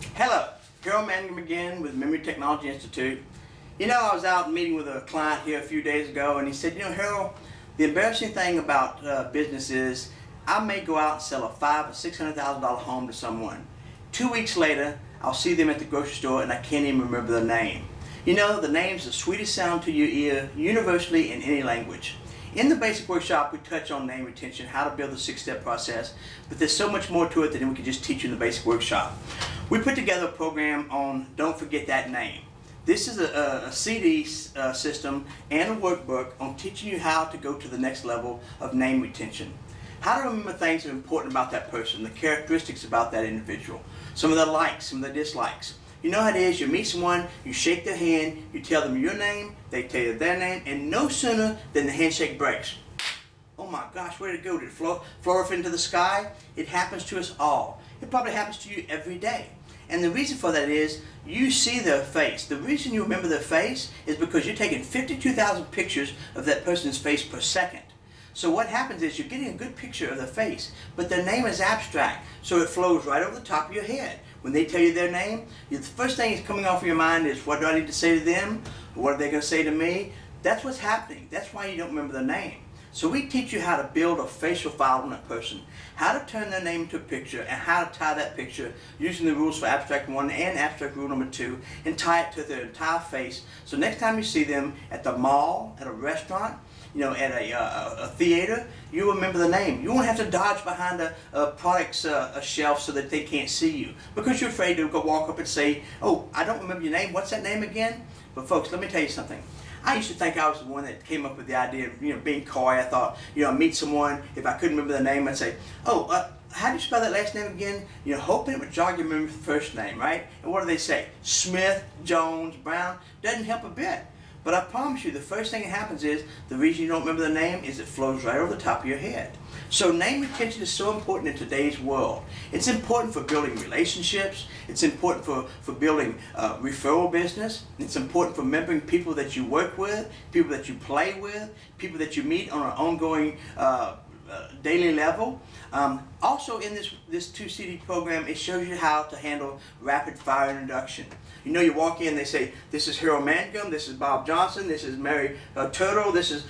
Hello, Harold Mangum again with Memory Technology Institute. I was out meeting with a client here a few days ago, and he said, Harold, the embarrassing thing about business is I may go out and sell a $500,000 or $600,000 home to someone. 2 weeks later, I'll see them at the grocery store and I can't even remember their name. The name's the sweetest sound to your ear, universally in any language. In the basic workshop, we touch on name retention, how to build a 6-step process, but there's so much more to it than we can just teach you in the basic workshop. We put together a program on Don't Forget That Name. This is a CD system and a workbook on teaching you how to go to the next level of name retention. How to remember things that are important about that person, the characteristics about that individual, some of their likes, some of their dislikes. You know how it is, you meet someone, you shake their hand, you tell them your name, they tell you their name, and no sooner than the handshake breaks. Oh my gosh, where did it go? Did it flow off into the sky? It happens to us all. It probably happens to you every day. And the reason for that is you see their face. The reason you remember their face is because you're taking 52,000 pictures of that person's face per second. So what happens is you're getting a good picture of their face, but their name is abstract, so it flows right over the top of your head. When they tell you their name, the first thing that's coming off of your mind is, what do I need to say to them? What are they going to say to me? That's what's happening. That's why you don't remember their name. So we teach you how to build a facial file on that person, how to turn their name into a picture, and how to tie that picture using the rules for abstract 1 and abstract rule number 2, and tie it to their entire face. So next time you see them at the mall, at a restaurant, at a theater, you remember the name. You won't have to dodge behind a product's a shelf so that they can't see you, because you're afraid to go walk up and say, oh, I don't remember your name. What's that name again? But folks, let me tell you something. I used to think I was the one that came up with the idea of being coy. I thought, I meet someone, if I couldn't remember their name, I'd say, oh, how do you spell that last name again? Hoping it would jog your memory for the first name, right? And what do they say? Smith, Jones, Brown. Doesn't help a bit. But I promise you, the first thing that happens is, the reason you don't remember the name is it flows right over the top of your head. So name retention is so important in today's world. It's important for building relationships. It's important for building referral business. It's important for remembering people that you work with, people that you play with, people that you meet on an ongoing daily level. Also in this 2 CD program, it shows you how to handle rapid fire introduction. You walk in, they say, this is Harold Mangum, this is Bob Johnson, this is Mary Turtle, this is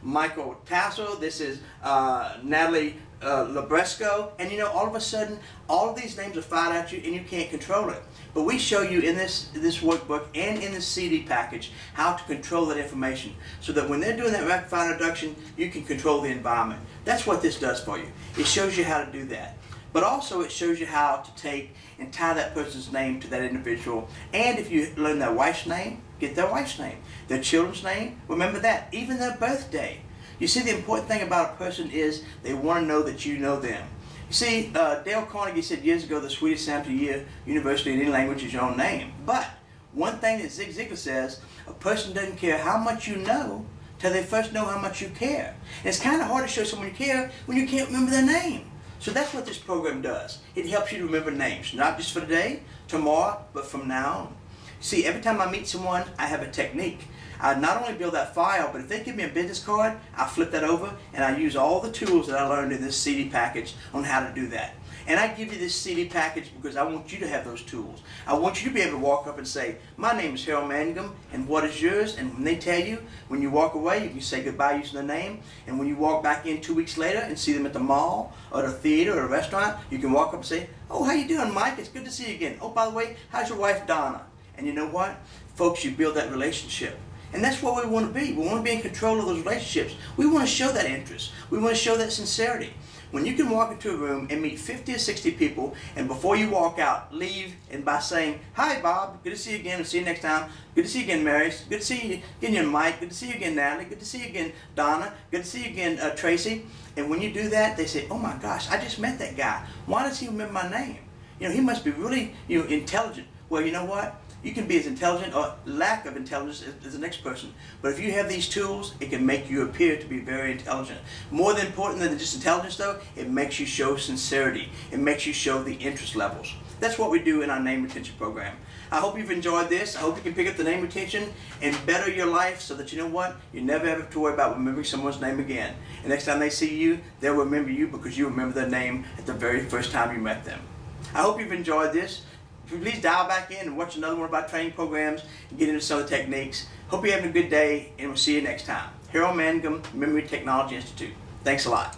Michael Tassel, this is Natalie Labresco, and all of a sudden, all of these names are fired at you and you can't control it. But we show you in this workbook and in this CD package how to control that information, so that when they're doing that rapid fire introduction, you can control the environment. That's what this does for you. It shows you how to do that. But also it shows you how to take and tie that person's name to that individual. And if you learn their wife's name, get their wife's name. Their children's name, remember that. Even their birthday. You see, the important thing about a person is they want to know that you know them. You see, Dale Carnegie said years ago, the sweetest sound to your university in any language is your own name. But one thing that Zig Ziglar says, a person doesn't care how much you know till they first know how much you care. And it's kind of hard to show someone you care when you can't remember their name. So that's what this program does. It helps you to remember names, not just for today, tomorrow, but from now on. See, every time I meet someone, I have a technique. I not only build that file, but if they give me a business card, I flip that over and I use all the tools that I learned in this CD package on how to do that. And I give you this CD package because I want you to have those tools. I want you to be able to walk up and say, my name is Harold Mangum, and what is yours? And when they tell you, when you walk away, you can say goodbye using their name. And when you walk back in 2 weeks later and see them at the mall or the theater or a restaurant, you can walk up and say, oh, how you doing, Mike? It's good to see you again. Oh, by the way, how's your wife, Donna? And you know what? Folks, you build that relationship. And that's what we want to be. We want to be in control of those relationships. We want to show that interest. We want to show that sincerity. When you can walk into a room and meet 50 or 60 people, and before you walk out, leave and by saying, hi Bob, good to see you again, and see you next time. Good to see you again, Mary. Good to see you again, Mike. Good to see you again, Natalie. Good to see you again, Donna. Good to see you again, Tracy. And when you do that, they say, oh my gosh, I just met that guy. Why does he remember my name? He must be really intelligent. Well, you know what? You can be as intelligent or lack of intelligence as the next person. But if you have these tools, it can make you appear to be very intelligent. More than important than just intelligence though, it makes you show sincerity. It makes you show the interest levels. That's what we do in our name retention program. I hope you've enjoyed this. I hope you can pick up the name retention and better your life so that you know what? You never have to worry about remembering someone's name again. And next time they see you, they'll remember you because you remember their name at the very first time you met them. I hope you've enjoyed this. please dial back in and watch another one of our training programs and get into some of the techniques. Hope you're having a good day, and we'll see you next time. Here on Mangum Memory Technology Institute. Thanks a lot.